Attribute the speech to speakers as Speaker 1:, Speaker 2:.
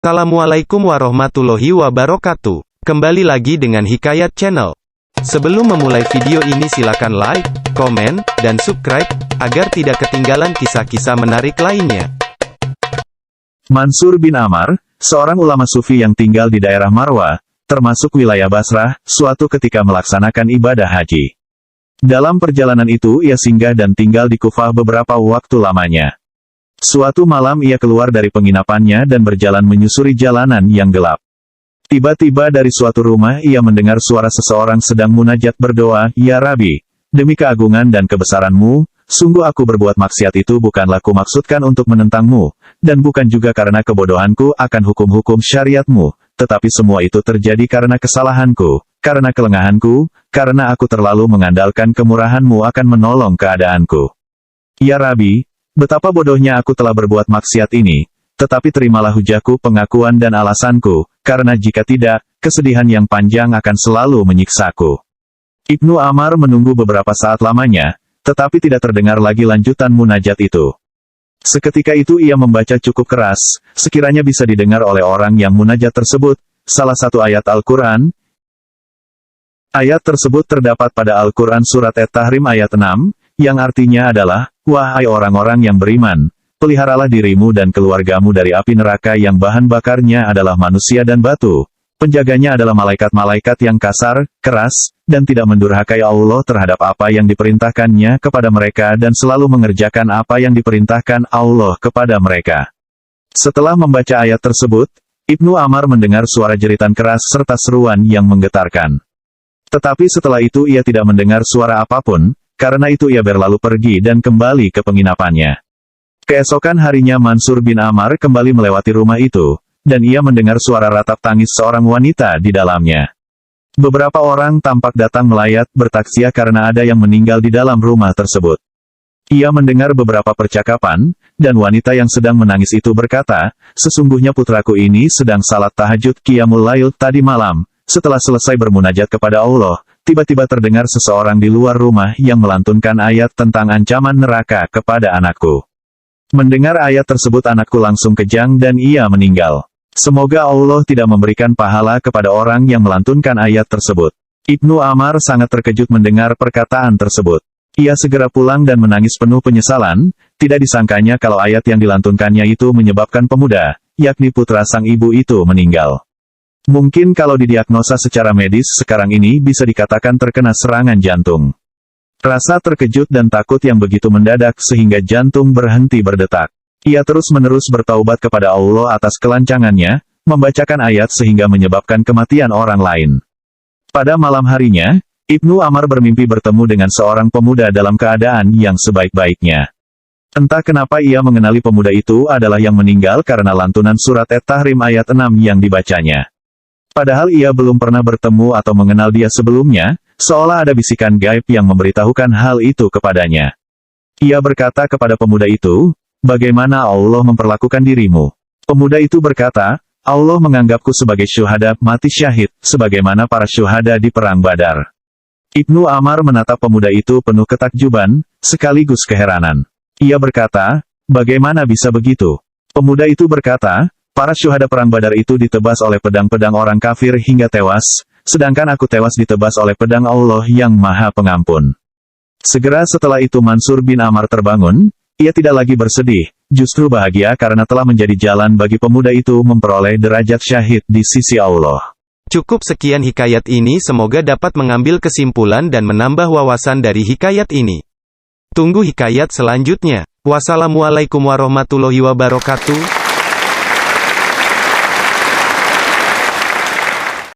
Speaker 1: Assalamualaikum warahmatullahi wabarakatuh. Kembali lagi dengan Hikayat Channel. Sebelum memulai video ini silakan like, komen, dan subscribe, agar tidak ketinggalan kisah-kisah menarik lainnya.
Speaker 2: Mansur bin Ammar, seorang ulama sufi yang tinggal di daerah Marwah, termasuk wilayah Basrah, suatu ketika melaksanakan ibadah haji. Dalam perjalanan itu ia singgah dan tinggal di Kufah beberapa waktu lamanya. Suatu malam ia keluar dari penginapannya dan berjalan menyusuri jalanan yang gelap. Tiba-tiba dari suatu rumah ia mendengar suara seseorang sedang munajat berdoa, "Ya Rabbi, demi keagungan dan kebesaran-Mu, sungguh aku berbuat maksiat itu bukanlah kumaksudkan untuk menentang-Mu, dan bukan juga karena kebodohanku akan hukum-hukum syariat-Mu, tetapi semua itu terjadi karena kesalahanku, karena kelengahanku, karena aku terlalu mengandalkan kemurahan-Mu akan menolong keadaanku. Ya Rabbi, betapa bodohnya aku telah berbuat maksiat ini, tetapi terimalah hujahku, pengakuan dan alasanku, karena jika tidak, kesedihan yang panjang akan selalu menyiksaku." Ibnu Ammar menunggu beberapa saat lamanya, tetapi tidak terdengar lagi lanjutan munajat itu. Seketika itu ia membaca cukup keras, sekiranya bisa didengar oleh orang yang munajat tersebut, salah satu ayat Al-Quran. Ayat tersebut terdapat pada Al-Quran Surat At-Tahrim ayat 6, yang artinya adalah, "Wahai orang-orang yang beriman, peliharalah dirimu dan keluargamu dari api neraka yang bahan bakarnya adalah manusia dan batu. Penjaganya adalah malaikat-malaikat yang kasar, keras, dan tidak mendurhakai Allah terhadap apa yang diperintahkannya kepada mereka dan selalu mengerjakan apa yang diperintahkan Allah kepada mereka." Setelah membaca ayat tersebut, Ibnu Ammar mendengar suara jeritan keras serta seruan yang menggetarkan. Tetapi setelah itu ia tidak mendengar suara apapun. Karena itu ia berlalu pergi dan kembali ke penginapannya. Keesokan harinya Mansur bin Ammar kembali melewati rumah itu, dan ia mendengar suara ratap tangis seorang wanita di dalamnya. Beberapa orang tampak datang melayat bertaksiah karena ada yang meninggal di dalam rumah tersebut. Ia mendengar beberapa percakapan, dan wanita yang sedang menangis itu berkata, "Sesungguhnya putraku ini sedang salat tahajud qiyamul lail tadi malam. Setelah selesai bermunajat kepada Allah, tiba-tiba terdengar seseorang di luar rumah yang melantunkan ayat tentang ancaman neraka kepada anakku. Mendengar ayat tersebut anakku langsung kejang dan ia meninggal. Semoga Allah tidak memberikan pahala kepada orang yang melantunkan ayat tersebut." Ibnu Ammar sangat terkejut mendengar perkataan tersebut. Ia segera pulang dan menangis penuh penyesalan, tidak disangkanya kalau ayat yang dilantunkannya itu menyebabkan pemuda, yakni putra sang ibu itu meninggal. Mungkin kalau didiagnosa secara medis sekarang ini bisa dikatakan terkena serangan jantung. Rasa terkejut dan takut yang begitu mendadak sehingga jantung berhenti berdetak. Ia terus-menerus bertaubat kepada Allah atas kelancangannya, membacakan ayat sehingga menyebabkan kematian orang lain. Pada malam harinya, Ibnu Ammar bermimpi bertemu dengan seorang pemuda dalam keadaan yang sebaik-baiknya. Entah kenapa ia mengenali pemuda itu adalah yang meninggal karena lantunan surat At-Tahrim ayat 6 yang dibacanya. Padahal ia belum pernah bertemu atau mengenal dia sebelumnya, seolah ada bisikan gaib yang memberitahukan hal itu kepadanya. Ia berkata kepada pemuda itu, "Bagaimana Allah memperlakukan dirimu?" Pemuda itu berkata, "Allah menganggapku sebagai syuhada, mati syahid, sebagaimana para syuhada di Perang Badar." Ibnu Ammar menatap pemuda itu penuh ketakjuban, sekaligus keheranan. Ia berkata, "Bagaimana bisa begitu?" Pemuda itu berkata, "Para syuhada Perang Badar itu ditebas oleh pedang-pedang orang kafir hingga tewas, sedangkan aku tewas ditebas oleh pedang Allah yang Maha Pengampun." Segera setelah itu Mansur bin Ammar terbangun, ia tidak lagi bersedih, justru bahagia karena telah menjadi jalan bagi pemuda itu memperoleh derajat syahid di sisi Allah.
Speaker 1: Cukup sekian hikayat ini, semoga dapat mengambil kesimpulan dan menambah wawasan dari hikayat ini. Tunggu hikayat selanjutnya. Wassalamualaikum warahmatullahi wabarakatuh.